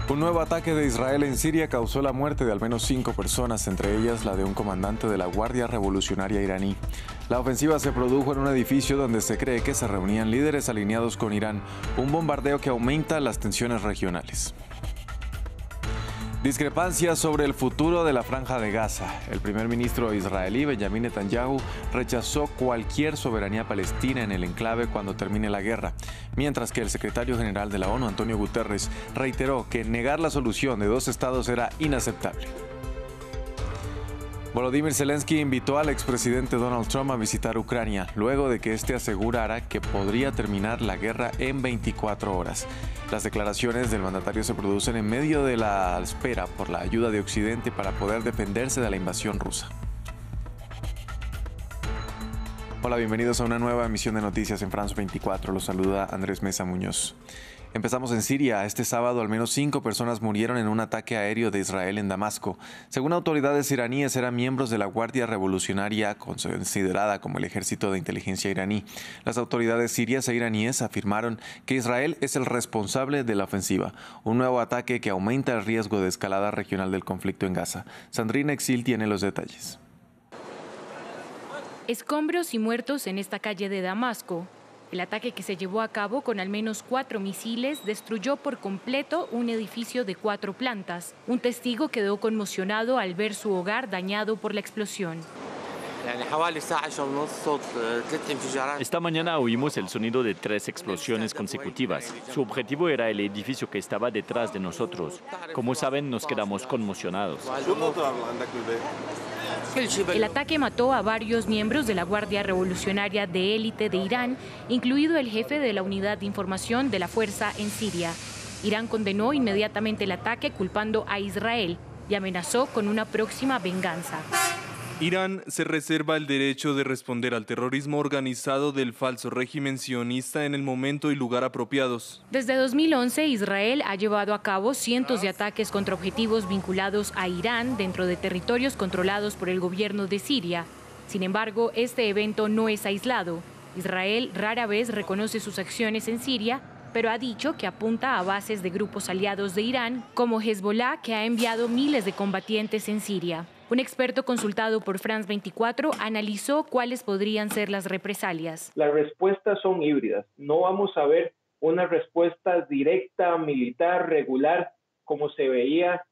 Un nuevo ataque de Israel en Siria causó la muerte de al menos 5 personas, entre ellas la de un comandante de la Guardia Revolucionaria iraní. La ofensiva se produjo en un edificio donde se cree que se reunían líderes alineados con Irán, un bombardeo que aumenta las tensiones regionales. Discrepancias sobre el futuro de la Franja de Gaza. El primer ministro israelí, Benjamin Netanyahu, rechazó cualquier soberanía palestina en el enclave cuando termine la guerra, mientras que el secretario general de la ONU, Antonio Guterres, reiteró que negar la solución de 2 estados era inaceptable. Volodymyr Zelensky invitó al expresidente Donald Trump a visitar Ucrania, luego de que este asegurara que podría terminar la guerra en 24 horas. Las declaraciones del mandatario se producen en medio de la espera por la ayuda de Occidente para poder defenderse de la invasión rusa. Hola, bienvenidos a una nueva emisión de Noticias en France 24. Los saluda Andrés Mesa Muñoz. Empezamos en Siria. Este sábado al menos 5 personas murieron en un ataque aéreo de Israel en Damasco. Según autoridades iraníes, eran miembros de la Guardia Revolucionaria, considerada como el ejército de inteligencia iraní. Las autoridades sirias e iraníes afirmaron que Israel es el responsable de la ofensiva, un nuevo ataque que aumenta el riesgo de escalada regional del conflicto en Gaza. Sandrina Exil tiene los detalles. Escombros y muertos en esta calle de Damasco. El ataque, que se llevó a cabo con al menos 4 misiles, destruyó por completo un edificio de 4 plantas. Un testigo quedó conmocionado al ver su hogar dañado por la explosión. Esta mañana oímos el sonido de 3 explosiones consecutivas. Su objetivo era el edificio que estaba detrás de nosotros. Como saben, nos quedamos conmocionados. El ataque mató a varios miembros de la Guardia Revolucionaria de élite de Irán, incluido el jefe de la unidad de información de la fuerza en Siria. Irán condenó inmediatamente el ataque, culpando a Israel, y amenazó con una próxima venganza. Irán se reserva el derecho de responder al terrorismo organizado del falso régimen sionista en el momento y lugar apropiados. Desde 2011, Israel ha llevado a cabo cientos de ataques contra objetivos vinculados a Irán dentro de territorios controlados por el gobierno de Siria. Sin embargo, este evento no es aislado. Israel rara vez reconoce sus acciones en Siria, pero ha dicho que apunta a bases de grupos aliados de Irán, como Hezbollah, que ha enviado miles de combatientes en Siria. Un experto consultado por France 24 analizó cuáles podrían ser las represalias. Las respuestas son híbridas. No vamos a ver una respuesta directa, militar, regular, como se veía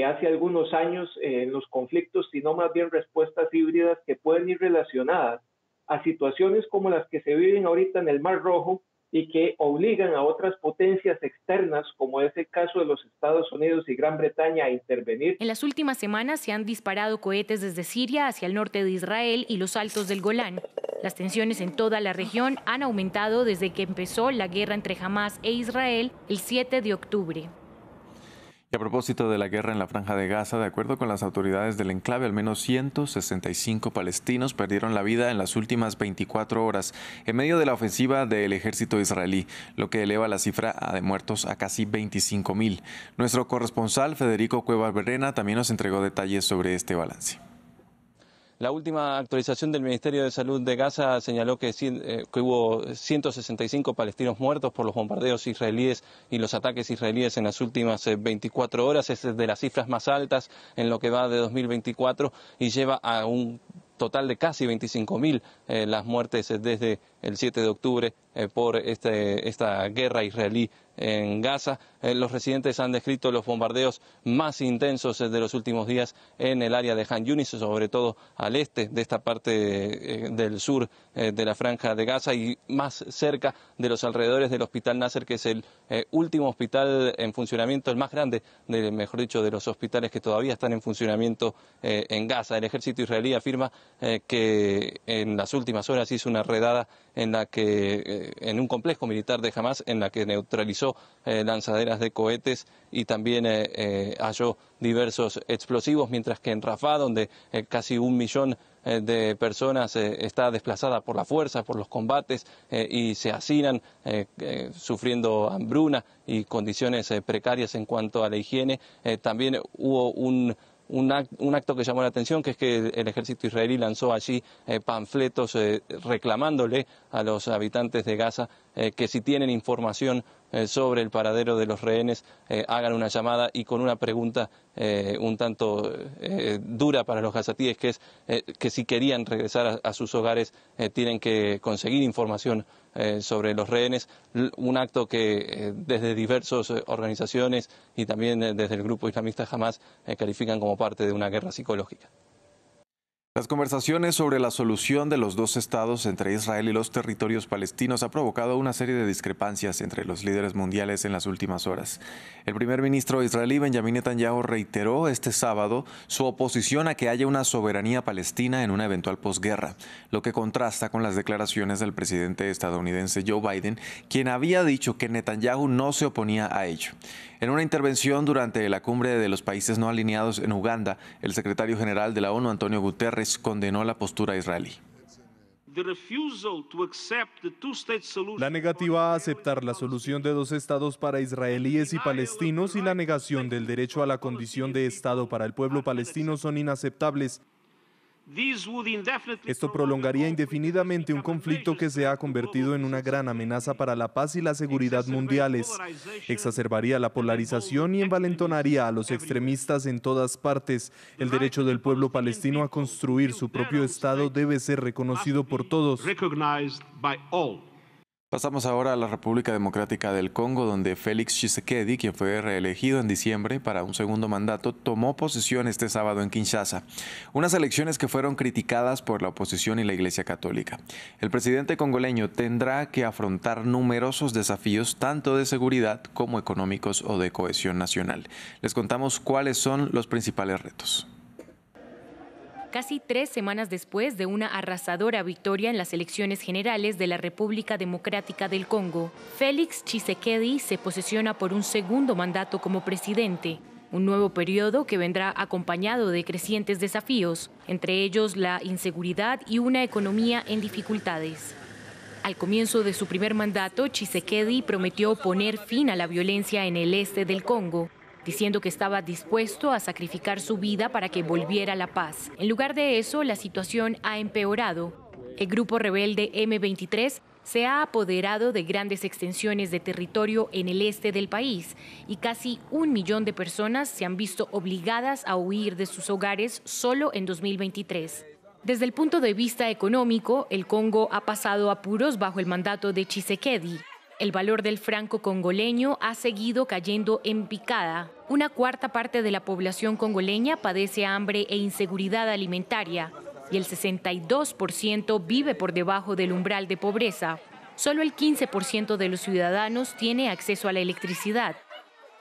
hace algunos años en los conflictos, sino más bien respuestas híbridas que pueden ir relacionadas a situaciones como las que se viven ahorita en el Mar Rojo, y que obligan a otras potencias externas, como es el caso de los Estados Unidos y Gran Bretaña, a intervenir. En las últimas semanas se han disparado cohetes desde Siria hacia el norte de Israel y los altos del Golán. Las tensiones en toda la región han aumentado desde que empezó la guerra entre Hamás e Israel el 7 de octubre. Y a propósito de la guerra en la Franja de Gaza, de acuerdo con las autoridades del enclave, al menos 165 palestinos perdieron la vida en las últimas 24 horas en medio de la ofensiva del ejército israelí, lo que eleva la cifra de muertos a casi 25.000. Nuestro corresponsal Federico Cuevas Berrena también nos entregó detalles sobre este balance. La última actualización del Ministerio de Salud de Gaza señaló que hubo 165 palestinos muertos por los bombardeos israelíes y los ataques israelíes en las últimas 24 horas. Es de las cifras más altas en lo que va de 2024 y lleva a un total de casi 25.000 las muertes desde el 7 de octubre por esta guerra israelí en Gaza. Los residentes han descrito los bombardeos más intensos de los últimos días en el área de Han Yunis, sobre todo al este de esta parte del sur de la Franja de Gaza y más cerca de los alrededores del Hospital Nasser, que es el último hospital en funcionamiento, el más grande, mejor dicho, de los hospitales que todavía están en funcionamiento en Gaza. El ejército israelí afirma que en las últimas horas hizo una redada en un complejo militar de Hamás, en la que neutralizó lanzaderas de cohetes y también halló diversos explosivos, mientras que en Rafah, donde casi 1 millón de personas está desplazada por la fuerza, por los combates y se hacinan sufriendo hambruna y condiciones precarias en cuanto a la higiene. También hubo un acto que llamó la atención, que es que el ejército israelí lanzó allí panfletos reclamándole a los habitantes de Gaza que si tienen información sobre el paradero de los rehenes hagan una llamada y con una pregunta un tanto dura para los gazatíes, que es que si querían regresar a sus hogares tienen que conseguir información sobre los rehenes, un acto que desde diversas organizaciones y también desde el grupo islamista Hamas califican como parte de una guerra psicológica. Las conversaciones sobre la solución de los dos estados entre Israel y los territorios palestinos ha provocado una serie de discrepancias entre los líderes mundiales en las últimas horas. El primer ministro israelí Benjamin Netanyahu reiteró este sábado su oposición a que haya una soberanía palestina en una eventual posguerra, lo que contrasta con las declaraciones del presidente estadounidense Joe Biden, quien había dicho que Netanyahu no se oponía a ello. En una intervención durante la cumbre de los países no alineados en Uganda, el secretario general de la ONU, Antonio Guterres, condenó la postura israelí. La negativa a aceptar la solución de dos estados para israelíes y palestinos y la negación del derecho a la condición de Estado para el pueblo palestino son inaceptables. Esto prolongaría indefinidamente un conflicto que se ha convertido en una gran amenaza para la paz y la seguridad mundiales. Exacerbaría la polarización y envalentonaría a los extremistas en todas partes. El derecho del pueblo palestino a construir su propio Estado debe ser reconocido por todos. Pasamos ahora a la República Democrática del Congo, donde Félix Tshisekedi, quien fue reelegido en diciembre para un segundo mandato, tomó posesión este sábado en Kinshasa. Unas elecciones que fueron criticadas por la oposición y la Iglesia Católica. El presidente congoleño tendrá que afrontar numerosos desafíos, tanto de seguridad como económicos o de cohesión nacional. Les contamos cuáles son los principales retos. Casi 3 semanas después de una arrasadora victoria en las elecciones generales de la República Democrática del Congo, Félix Tshisekedi se posesiona por un segundo mandato como presidente, un nuevo periodo que vendrá acompañado de crecientes desafíos, entre ellos la inseguridad y una economía en dificultades. Al comienzo de su primer mandato, Tshisekedi prometió poner fin a la violencia en el este del Congo, diciendo que estaba dispuesto a sacrificar su vida para que volviera la paz. En lugar de eso, la situación ha empeorado. El grupo rebelde M23 se ha apoderado de grandes extensiones de territorio en el este del país y casi 1 millón de personas se han visto obligadas a huir de sus hogares solo en 2023. Desde el punto de vista económico, el Congo ha pasado apuros bajo el mandato de Tshisekedi. El valor del franco congoleño ha seguido cayendo en picada. 1/4 parte de la población congoleña padece hambre e inseguridad alimentaria y el 62% vive por debajo del umbral de pobreza. Solo el 15% de los ciudadanos tiene acceso a la electricidad.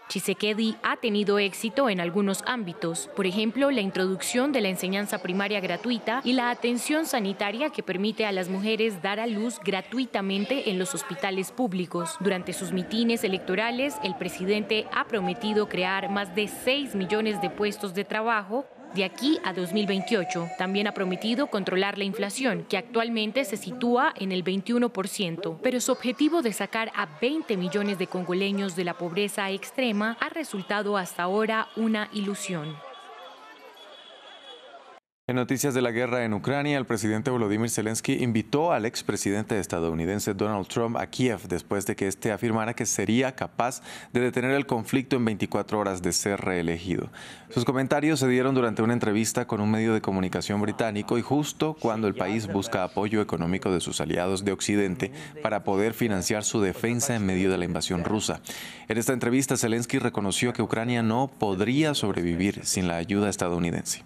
Tshisekedi ha tenido éxito en algunos ámbitos, por ejemplo, la introducción de la enseñanza primaria gratuita y la atención sanitaria que permite a las mujeres dar a luz gratuitamente en los hospitales públicos. Durante sus mitines electorales, el presidente ha prometido crear más de 6 millones de puestos de trabajo de aquí a 2028. También ha prometido controlar la inflación, que actualmente se sitúa en el 21%. Pero su objetivo de sacar a 20 millones de congoleños de la pobreza extrema ha resultado hasta ahora una ilusión. En noticias de la guerra en Ucrania, el presidente Volodymyr Zelensky invitó al expresidente estadounidense Donald Trump a Kiev después de que éste afirmara que sería capaz de detener el conflicto en 24 horas de ser reelegido. Sus comentarios se dieron durante una entrevista con un medio de comunicación británico y justo cuando el país busca apoyo económico de sus aliados de Occidente para poder financiar su defensa en medio de la invasión rusa. En esta entrevista, Zelensky reconoció que Ucrania no podría sobrevivir sin la ayuda estadounidense.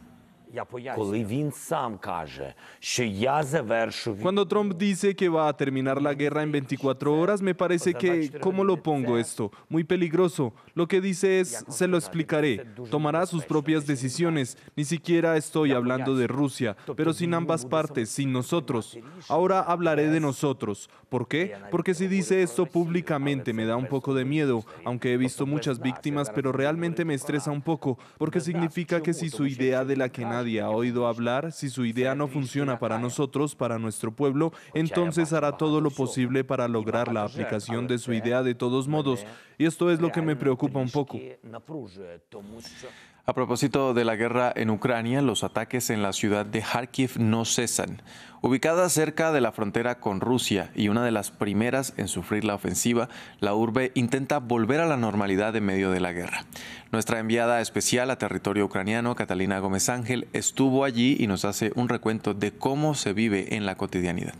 Cuando Trump dice que va a terminar la guerra en 24 horas, me parece que, ¿cómo lo pongo esto? Muy peligroso. Lo que dice es, se lo explicaré. Tomará sus propias decisiones. Ni siquiera estoy hablando de Rusia, pero sin ambas partes, sin nosotros. Ahora hablaré de nosotros. ¿Por qué? Porque si dice esto públicamente me da un poco de miedo, aunque he visto muchas víctimas, pero realmente me estresa un poco, porque significa que si su idea de la que nadie ha oído hablar, si su idea no funciona para nosotros, para nuestro pueblo, entonces hará todo lo posible para lograr la aplicación de su idea de todos modos. Y esto es lo que me preocupa un poco. A propósito de la guerra en Ucrania, los ataques en la ciudad de Kharkiv no cesan. Ubicada cerca de la frontera con Rusia y una de las primeras en sufrir la ofensiva, la urbe intenta volver a la normalidad en medio de la guerra. Nuestra enviada especial a territorio ucraniano, Catalina Gómez Ángel, estuvo allí y nos hace un recuento de cómo se vive en la cotidianidad.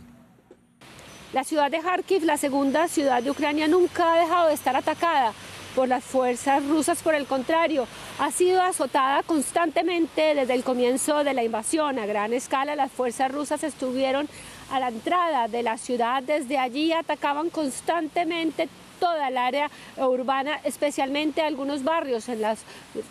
La ciudad de Kharkiv, la segunda ciudad de Ucrania, nunca ha dejado de estar atacada por las fuerzas rusas. Por el contrario, ha sido azotada constantemente desde el comienzo de la invasión a gran escala. Las fuerzas rusas estuvieron a la entrada de la ciudad, desde allí atacaban constantemente toda el área urbana, especialmente algunos barrios en la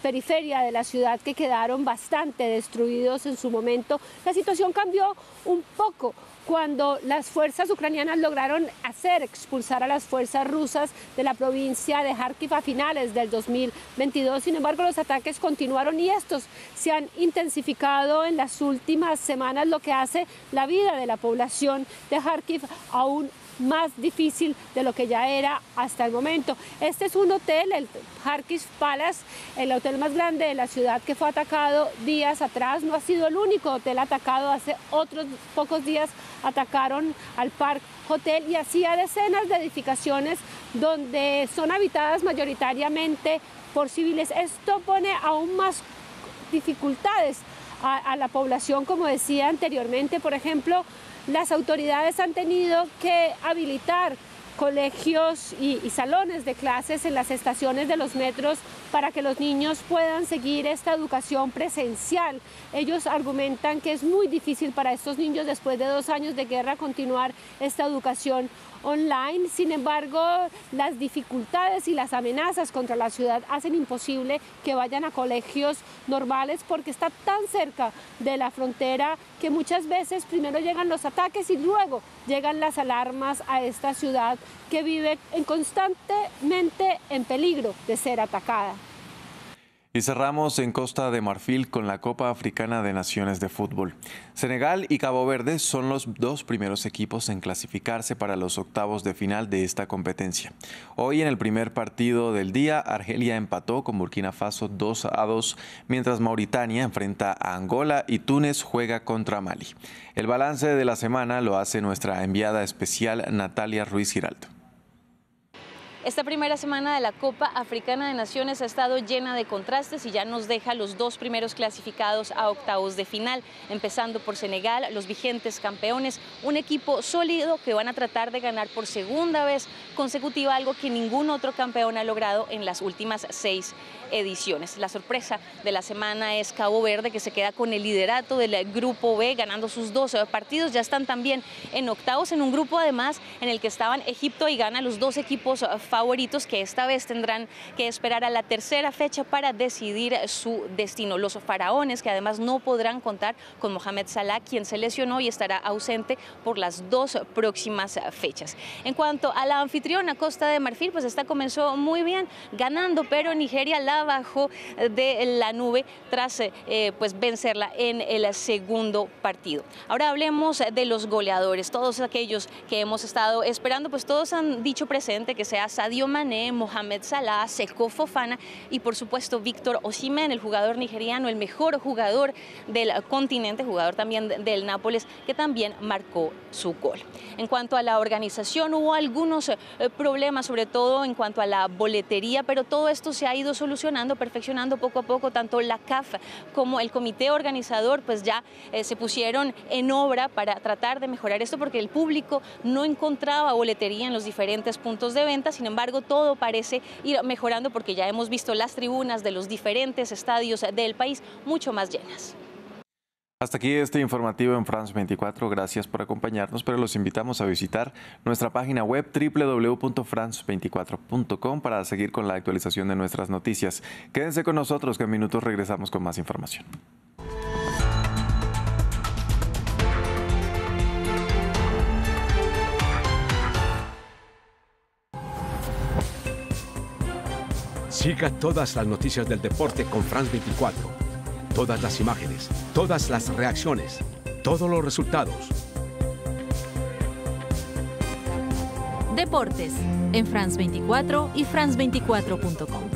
periferia de la ciudad que quedaron bastante destruidos en su momento. La situación cambió un poco cuando las fuerzas ucranianas lograron expulsar a las fuerzas rusas de la provincia de Kharkiv a finales del 2022. Sin embargo, los ataques continuaron y estos se han intensificado en las últimas semanas, lo que hace la vida de la población de Kharkiv aún más difícil de lo que ya era hasta el momento. Este es un hotel, el Kharkiv Palace, el hotel más grande de la ciudad, que fue atacado días atrás. No ha sido el único hotel atacado, hace otros pocos días atacaron al Park Hotel y así a decenas de edificaciones donde son habitadas mayoritariamente por civiles. Esto pone aún más dificultades a la población, como decía anteriormente. Por ejemplo, las autoridades han tenido que habilitar colegios y salones de clases en las estaciones de los metros para que los niños puedan seguir esta educación presencial. Ellos argumentan que es muy difícil para estos niños, después de 2 años de guerra, continuar esta educación online. Sin embargo, las dificultades y las amenazas contra la ciudad hacen imposible que vayan a colegios normales porque está tan cerca de la frontera que muchas veces primero llegan los ataques y luego llegan las alarmas a esta ciudad que vive constantemente en peligro de ser atacada. Y cerramos en Costa de Marfil con la Copa Africana de Naciones de Fútbol. Senegal y Cabo Verde son los 2 primeros equipos en clasificarse para los octavos de final de esta competencia. Hoy, en el primer partido del día, Argelia empató con Burkina Faso 2-2, mientras Mauritania enfrenta a Angola y Túnez juega contra Mali. El balance de la semana lo hace nuestra enviada especial Natalia Ruiz Giraldo. Esta primera semana de la Copa Africana de Naciones ha estado llena de contrastes y ya nos deja los 2 primeros clasificados a octavos de final, empezando por Senegal, los vigentes campeones, un equipo sólido que van a tratar de ganar por segunda vez consecutiva, algo que ningún otro campeón ha logrado en las últimas 6 ediciones. La sorpresa de la semana es Cabo Verde, que se queda con el liderato del grupo B, ganando sus 12 partidos. Ya están también en octavos, en un grupo además en el que estaban Egipto y Ghana, los 2 equipos favoritos que esta vez tendrán que esperar a la tercera fecha para decidir su destino. Los faraones, que además no podrán contar con Mohamed Salah, quien se lesionó y estará ausente por las 2 próximas fechas. En cuanto a la anfitriona, Costa de Marfil, pues esta comenzó muy bien ganando, pero Nigeria la bajó de la nube tras pues vencerla en el segundo partido. Ahora hablemos de los goleadores, todos aquellos que hemos estado esperando, pues todos han dicho presente, que sea Sadio Mané, Mohamed Salah, Seko Fofana y por supuesto Víctor Osimhen, el jugador nigeriano, el mejor jugador del continente, jugador también del Nápoles, que también marcó su gol. En cuanto a la organización, hubo algunos problemas, sobre todo en cuanto a la boletería, pero todo esto se ha ido solucionando, perfeccionando poco a poco. Tanto la CAF como el comité organizador pues ya se pusieron en obra para tratar de mejorar esto, porque el público no encontraba boletería en los diferentes puntos de venta. Sin embargo, todo parece ir mejorando, porque ya hemos visto las tribunas de los diferentes estadios del país mucho más llenas. Hasta aquí este informativo en France 24. Gracias por acompañarnos, pero los invitamos a visitar nuestra página web www.france24.com para seguir con la actualización de nuestras noticias. Quédense con nosotros, que en minutos regresamos con más información. Siga todas las noticias del deporte con France 24. Todas las imágenes, todas las reacciones, todos los resultados. Deportes en France 24 y France24.com.